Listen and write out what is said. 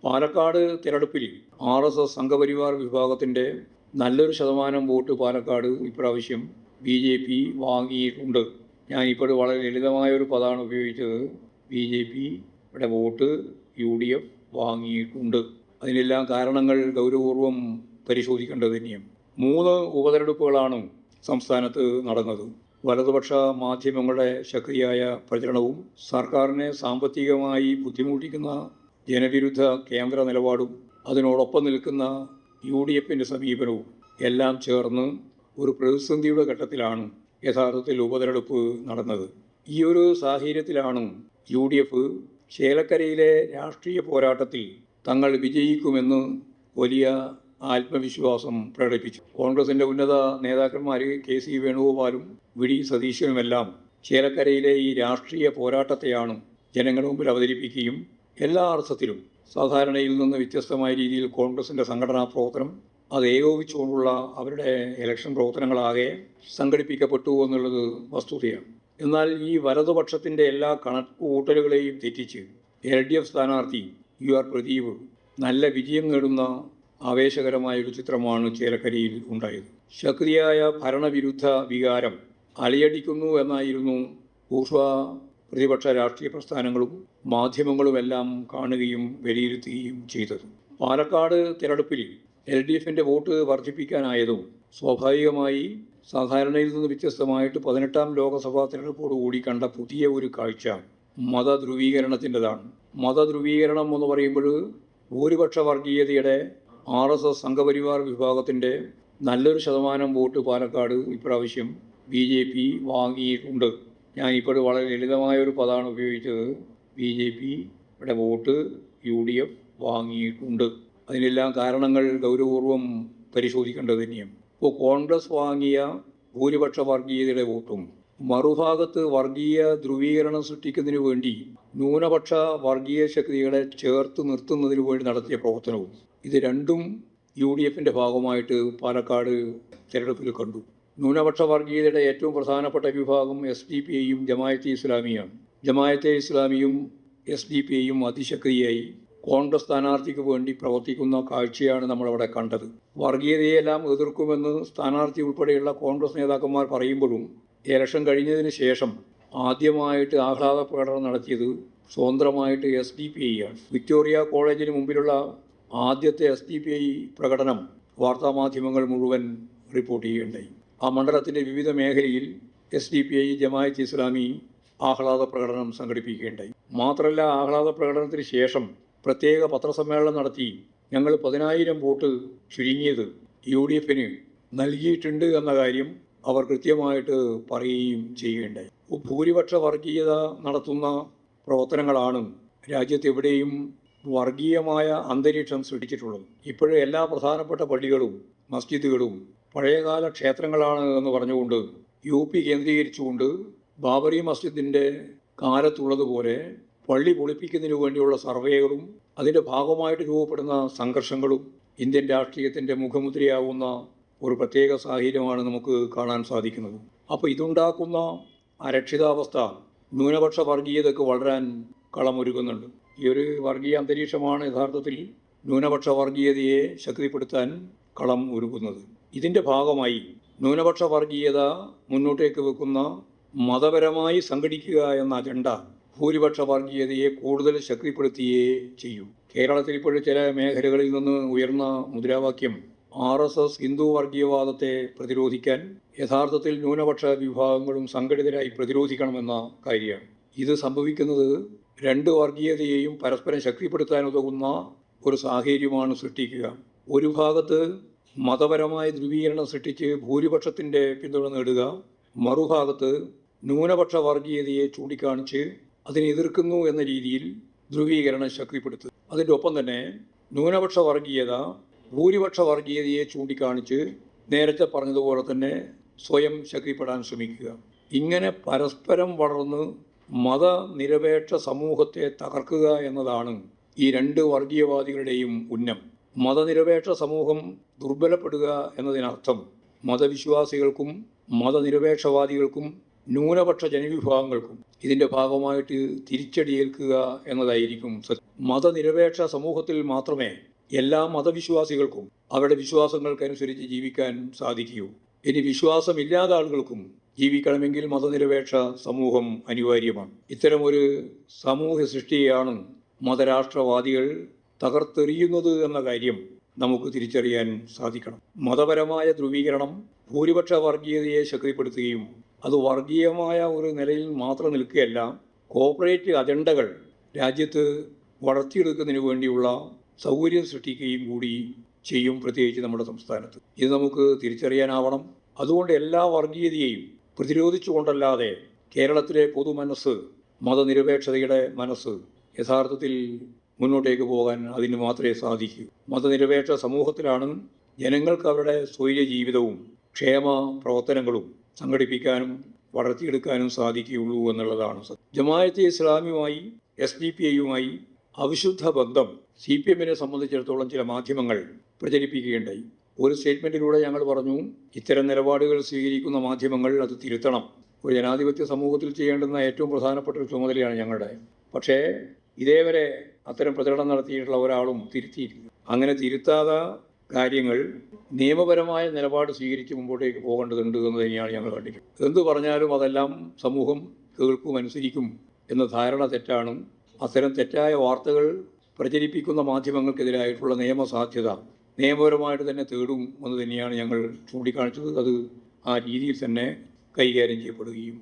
പാലക്കാട് തിരഞ്ഞെടുപ്പിൽ RSS സംഘപരിവാർ വിഭാഗത്തിൻ്റെ നല്ലൊരു ശതമാനം വോട്ട് പാലക്കാട് ഇപ്രാവശ്യം BJP വാങ്ങിയിട്ടുണ്ട്. ഞാനിപ്പോൾ വളരെ ലളിതമായൊരു പദമാണ് ഉപയോഗിച്ചത്. BJP ഇവിടെ വോട്ട് UDF വാങ്ങിയിട്ടുണ്ട്. അതിനെല്ലാം കാരണങ്ങൾ ഗൗരവപൂർവം പരിശോധിക്കേണ്ടത് തന്നെയാണ്. 3 ഉപതെരഞ്ഞെടുപ്പുകളാണ് സംസ്ഥാനത്ത് നടന്നത്. വലതുപക്ഷ മാധ്യമങ്ങളുടെ ശക്തിയായ പ്രചരണവും സർക്കാരിനെ സാമ്പത്തികമായി ബുദ്ധിമുട്ടിക്കുന്ന ജനവിരുദ്ധ കേന്ദ്ര നിലപാടും അതിനോടൊപ്പം നിൽക്കുന്ന UDFിൻ്റെ സമീപനവും എല്ലാം ചേർന്ന് ഒരു പ്രതിസന്ധിയുടെ ഘട്ടത്തിലാണ് യഥാർത്ഥത്തിൽ ഉപതെരഞ്ഞെടുപ്പ് നടന്നത്. ഈ ഒരു സാഹചര്യത്തിലാണ് UDF ചേലക്കരയിലെ രാഷ്ട്രീയ പോരാട്ടത്തിൽ തങ്ങൾ വിജയിക്കുമെന്ന് വലിയ ആത്മവിശ്വാസം പ്രകടിപ്പിച്ചു. കോൺഗ്രസിൻ്റെ ഉന്നത നേതാക്കന്മാർ KC വേണുഗോപാലും VD സതീശനുമെല്ലാം ചേലക്കരയിലെ ഈ രാഷ്ട്രീയ പോരാട്ടത്തെയാണ് ജനങ്ങളുടെ മുമ്പിൽ അവതരിപ്പിക്കുകയും എല്ലാ അർത്ഥത്തിലും സാധാരണയിൽ നിന്ന് വ്യത്യസ്തമായ രീതിയിൽ കോൺഗ്രസിൻ്റെ സംഘടനാ പ്രവർത്തനം അത് ഏകോപിച്ചുകൊണ്ടുള്ള അവരുടെ ഇലക്ഷൻ പ്രവർത്തനങ്ങളാകെ സംഘടിപ്പിക്കപ്പെട്ടു എന്നുള്ളത് വസ്തുതയാണ്. എന്നാൽ ഈ വലതുപക്ഷത്തിൻ്റെ എല്ലാ കണക്കുകൂട്ടലുകളെയും തെറ്റിച്ച് LDF സ്ഥാനാർത്ഥി UR പ്രദീപ് നല്ല വിജയം നേടുന്ന ആവേശകരമായൊരു ചിത്രമാണ് ചേലക്കരയിൽ ഉണ്ടായത്. ശക്തിയായ ഭരണവിരുദ്ധ വികാരം അലയടിക്കുന്നു എന്നായിരുന്നു ഊർജ്വ പ്രതിപക്ഷ രാഷ്ട്രീയ പ്രസ്ഥാനങ്ങളും മാധ്യമങ്ങളുമെല്ലാം കാണുകയും വിലയിരുത്തുകയും ചെയ്തത്. പാലക്കാട് തിരഞ്ഞെടുപ്പിൽ LDFിൻ്റെ വോട്ട് വർദ്ധിപ്പിക്കാനായതും സ്വാഭാവികമായി സാധാരണയിൽ നിന്ന് വ്യത്യസ്തമായിട്ട് 18ാം ലോക്സഭാ തിരഞ്ഞെടുപ്പോടുകൂടി കണ്ട പുതിയ ഒരു കാഴ്ച മതധ്രുവീകരണത്തിൻ്റെതാണ്. മതധ്രുവീകരണം എന്ന് പറയുമ്പോൾ ഭൂരിപക്ഷ വർഗീയതയുടെ RSS സംഘപരിവാർ വിഭാഗത്തിൻ്റെ നല്ലൊരു ശതമാനം വോട്ട് പാലക്കാട് ഇപ്രാവശ്യം BJP വാങ്ങിയിട്ടുണ്ട്. ഞാനിപ്പോൾ വളരെ ലളിതമായൊരു പദമാണ് ഉപയോഗിച്ചത്. BJP ഇവിടെ വോട്ട് UDF വാങ്ങിയിട്ടുണ്ട്. അതിനെല്ലാം കാരണങ്ങൾ ഗൗരവപൂർവം പരിശോധിക്കേണ്ടത് തന്നെയാണ്. ഇപ്പോൾ കോൺഗ്രസ് വാങ്ങിയ ഭൂരിപക്ഷ വർഗീയതയുടെ വോട്ടും മറുഭാഗത്ത് വർഗീയ ധ്രുവീകരണം സൃഷ്ടിക്കുന്നതിന് വേണ്ടി ന്യൂനപക്ഷ വർഗീയ ശക്തികളെ ചേർത്ത് നിർത്തുന്നതിന് വേണ്ടി നടത്തിയ പ്രവർത്തനവും ഇത് രണ്ടും UDFിൻ്റെ ഭാഗമായിട്ട് പാലക്കാട് തിരഞ്ഞെടുപ്പിൽ കണ്ടു. ന്യൂനപക്ഷ വർഗീയതയുടെ ഏറ്റവും പ്രധാനപ്പെട്ട വിഭാഗം SDPIയും ജമായത്തെ ഇസ്ലാമിയാണ്. ജമായത്തെ ഇസ്ലാമിയും SDPIയും അതിശക്തിയായി കോൺഗ്രസ് സ്ഥാനാർത്ഥിക്ക് വേണ്ടി പ്രവർത്തിക്കുന്ന കാഴ്ചയാണ് നമ്മളവിടെ കണ്ടത്. വർഗീയതയെല്ലാം എതിർക്കുമെന്ന് സ്ഥാനാർത്ഥി ഉൾപ്പെടെയുള്ള കോൺഗ്രസ് നേതാക്കന്മാർ പറയുമ്പോഴും ഇലക്ഷൻ കഴിഞ്ഞതിന് ശേഷം ആദ്യമായിട്ട് ആഹ്ലാദ പ്രകടനം നടത്തിയത് സ്വതന്ത്രമായിട്ട് SDPIയാണ്. വിക്ടോറിയ കോളേജിന് മുമ്പിലുള്ള ആദ്യത്തെ SDPI പ്രകടനം വാർത്താമാധ്യമങ്ങൾ മുഴുവൻ റിപ്പോർട്ട് ചെയ്യുകയുണ്ടായി. ആ മണ്ഡലത്തിൻ്റെ വിവിധ മേഖലയിൽ SDPI ജമായത്ത് ഇസ്ലാമി ആഹ്ലാദ പ്രകടനം സംഘടിപ്പിക്കുകയുണ്ടായി. മാത്രമല്ല, ആഹ്ലാദ പ്രകടനത്തിന് ശേഷം പ്രത്യേക പത്രസമ്മേളനം നടത്തി ഞങ്ങൾ 10,000 വോട്ട് ചുരുങ്ങിയത് UDFിന് നൽകിയിട്ടുണ്ട് എന്ന കാര്യം അവർ കൃത്യമായിട്ട് പറയുകയും ചെയ്യുകയുണ്ടായി. ഭൂരിപക്ഷ വർഗീയത നടത്തുന്ന പ്രവർത്തനങ്ങളാണ് രാജ്യത്തെവിടെയും വർഗീയമായ അന്തരീക്ഷം സൃഷ്ടിച്ചിട്ടുള്ളത്. ഇപ്പോഴും എല്ലാ പ്രധാനപ്പെട്ട പള്ളികളും മസ്ജിദുകളും പഴയകാല ക്ഷേത്രങ്ങളാണ് എന്ന് പറഞ്ഞുകൊണ്ട് UP കേന്ദ്രീകരിച്ചുകൊണ്ട് ബാബറി മസ്ജിദിൻ്റെ കാലത്തുള്ളതുപോലെ പള്ളി പൊളിപ്പിക്കുന്നതിന് വേണ്ടിയുള്ള സർവേകളും അതിൻ്റെ ഭാഗമായിട്ട് രൂപപ്പെടുന്ന സംഘർഷങ്ങളും ഇന്ത്യൻ രാഷ്ട്രീയത്തിൻ്റെ മുഖമുദ്രയാവുന്ന ഒരു പ്രത്യേക സാഹചര്യമാണ് നമുക്ക് കാണാൻ സാധിക്കുന്നത്. അപ്പോൾ ഇതുണ്ടാക്കുന്ന അരക്ഷിതാവസ്ഥ ന്യൂനപക്ഷ വർഗീയതയ്ക്ക് വളരാൻ കളമൊരുക്കുന്നുണ്ട്. ഈ ഒരു വർഗീയ അന്തരീക്ഷമാണ് യഥാർത്ഥത്തിൽ ന്യൂനപക്ഷ വർഗീയതയെ ശക്തിപ്പെടുത്താൻ കളം ഒരുക്കുന്നത്. ഇതിൻ്റെ ഭാഗമായി ന്യൂനപക്ഷ വർഗീയത മുന്നോട്ടേക്ക് വെക്കുന്ന മതപരമായി സംഘടിക്കുക എന്ന അജണ്ട ഭൂരിപക്ഷ വർഗീയതയെ കൂടുതൽ ശക്തിപ്പെടുത്തുകയേ ചെയ്യൂ. കേരളത്തിൽ ഇപ്പോഴും ചില മേഖലകളിൽ നിന്ന് ഉയർന്ന മുദ്രാവാക്യം RSS ഹിന്ദു വർഗീയവാദത്തെ പ്രതിരോധിക്കാൻ യഥാർത്ഥത്തിൽ ന്യൂനപക്ഷ വിഭാഗങ്ങളും സംഘടിതരായി പ്രതിരോധിക്കണമെന്ന കാര്യമാണ്. ഇത് സംഭവിക്കുന്നത് രണ്ട് വർഗീയതയെയും പരസ്പരം ശക്തിപ്പെടുത്താൻ ഉതകുന്ന ഒരു സാഹചര്യമാണ് സൃഷ്ടിക്കുക. ഒരു ഭാഗത്ത് മതപരമായ ധ്രുവീകരണം സൃഷ്ടിച്ച് ഭൂരിപക്ഷത്തിൻ്റെ പിന്തുണ നേടുക, മറുഭാഗത്ത് ന്യൂനപക്ഷ വർഗീയതയെ ചൂണ്ടിക്കാണിച്ച് അതിനെ എതിർക്കുന്നു എന്ന രീതിയിൽ ധ്രുവീകരണം ശക്തിപ്പെടുത്തുക. അതിൻ്റെ ഒപ്പം തന്നെ ന്യൂനപക്ഷ വർഗീയത ഭൂരിപക്ഷ വർഗീയതയെ ചൂണ്ടിക്കാണിച്ച് നേരത്തെ പറഞ്ഞതുപോലെ തന്നെ സ്വയം ശക്തിപ്പെടാൻ ശ്രമിക്കുക. ഇങ്ങനെ പരസ്പരം വളർന്ന് മതനിരപേക്ഷ സമൂഹത്തെ തകർക്കുക എന്നതാണ് ഈ രണ്ട് വർഗീയവാദികളുടെയും ഉന്നം. മതനിരപേക്ഷ സമൂഹം ദുർബലപ്പെടുക എന്നതിനർത്ഥം മതവിശ്വാസികൾക്കും മതനിരപേക്ഷവാദികൾക്കും ന്യൂനപക്ഷ ജനവിഭാഗങ്ങൾക്കും ഇതിൻ്റെ ഭാഗമായിട്ട് തിരിച്ചടിയേൽക്കുക എന്നതായിരിക്കും സത്യം. മതനിരപേക്ഷ സമൂഹത്തിൽ മാത്രമേ എല്ലാ മതവിശ്വാസികൾക്കും അവരുടെ വിശ്വാസങ്ങൾക്കനുസരിച്ച് ജീവിക്കാൻ സാധിക്കൂ. ഇനി വിശ്വാസമില്ലാത്ത ആളുകൾക്കും ജീവിക്കണമെങ്കിൽ മതനിരപേക്ഷ സമൂഹം അനിവാര്യമാണ്. ഇത്തരമൊരു സാമൂഹ്യ സൃഷ്ടിയെയാണ് മതരാഷ്ട്രവാദികൾ തകർത്തെറിയുന്നത് എന്ന കാര്യം നമുക്ക് തിരിച്ചറിയാൻ സാധിക്കണം. മതപരമായ ധ്രുവീകരണം ഭൂരിപക്ഷ വർഗീയതയെ ശക്തിപ്പെടുത്തുകയും അത് വർഗീയമായ ഒരു നിലയിൽ മാത്രം നിൽക്കുകയല്ല, കോർപ്പറേറ്റ് അജണ്ടകൾ രാജ്യത്ത് വളർത്തിയെടുക്കുന്നതിന് വേണ്ടിയുള്ള സൗകര്യം സൃഷ്ടിക്കുകയും കൂടി ചെയ്യും, പ്രത്യേകിച്ച് നമ്മുടെ സംസ്ഥാനത്ത്. ഇത് നമുക്ക് തിരിച്ചറിയാനാവണം. അതുകൊണ്ട് എല്ലാ വർഗീയതയെയും പ്രതിരോധിച്ചുകൊണ്ടല്ലാതെ കേരളത്തിലെ പൊതുമനസ്സ്, മതനിരപേക്ഷതയുടെ മനസ്സ് യഥാർത്ഥത്തിൽ മുന്നോട്ടേക്ക് പോകാൻ അതിന് മാത്രമേ സാധിക്കൂ. മതനിരപേക്ഷ സമൂഹത്തിലാണ് ജനങ്ങൾക്ക് അവരുടെ സ്വൈര്യ ജീവിതവും ക്ഷേമ പ്രവർത്തനങ്ങളും സംഘടിപ്പിക്കാനും വളർത്തിയെടുക്കാനും സാധിക്കുകയുള്ളൂ എന്നുള്ളതാണ് സത്യം. ജമാഅത്തെ ഇസ്ലാമിയുമായി SDPI അവിശുദ്ധ ബന്ധം CPM-നെ സംബന്ധിച്ചിടത്തോളം ചില മാധ്യമങ്ങൾ പ്രചരിപ്പിക്കുകയുണ്ടായി. ഒരു സ്റ്റേറ്റ്മെൻറ്റിലൂടെ ഞങ്ങൾ പറഞ്ഞു, ഇത്തരം നിലപാടുകൾ സ്വീകരിക്കുന്ന മാധ്യമങ്ങൾ അത് തിരുത്തണം. ഒരു ജനാധിപത്യ സമൂഹത്തിൽ ചെയ്യേണ്ടുന്ന ഏറ്റവും പ്രധാനപ്പെട്ട ഒരു ചുമതലയാണ് ഞങ്ങളുടെ. പക്ഷേ ഇതേവരെ അത്തരം പ്രചരണം നടത്തിയിട്ടുള്ള ഒരാളും തിരുത്തിയിട്ടില്ല. അങ്ങനെ തിരുത്താത്ത കാര്യങ്ങൾ നിയമപരമായ നിലപാട് സ്വീകരിച്ച് മുമ്പോട്ടേക്ക് പോകേണ്ടതുണ്ട് എന്ന് തന്നെയാണ് ഞങ്ങൾ കണ്ടിരിക്കുന്നത്. എന്തു പറഞ്ഞാലും അതെല്ലാം സമൂഹം കേൾക്കും, അനുസരിക്കും എന്ന ധാരണ തെറ്റാണ്. അത്തരം തെറ്റായ വാർത്തകൾ പ്രചരിപ്പിക്കുന്ന മാധ്യമങ്ങൾക്കെതിരായിട്ടുള്ള നിയമസാധ്യത നിയമപരമായിട്ട് തന്നെ തേടും എന്ന് തന്നെയാണ് ഞങ്ങൾ ചൂണ്ടിക്കാണിച്ചത്. അത് ആ രീതിയിൽ തന്നെ കൈകാര്യം ചെയ്യപ്പെടുകയും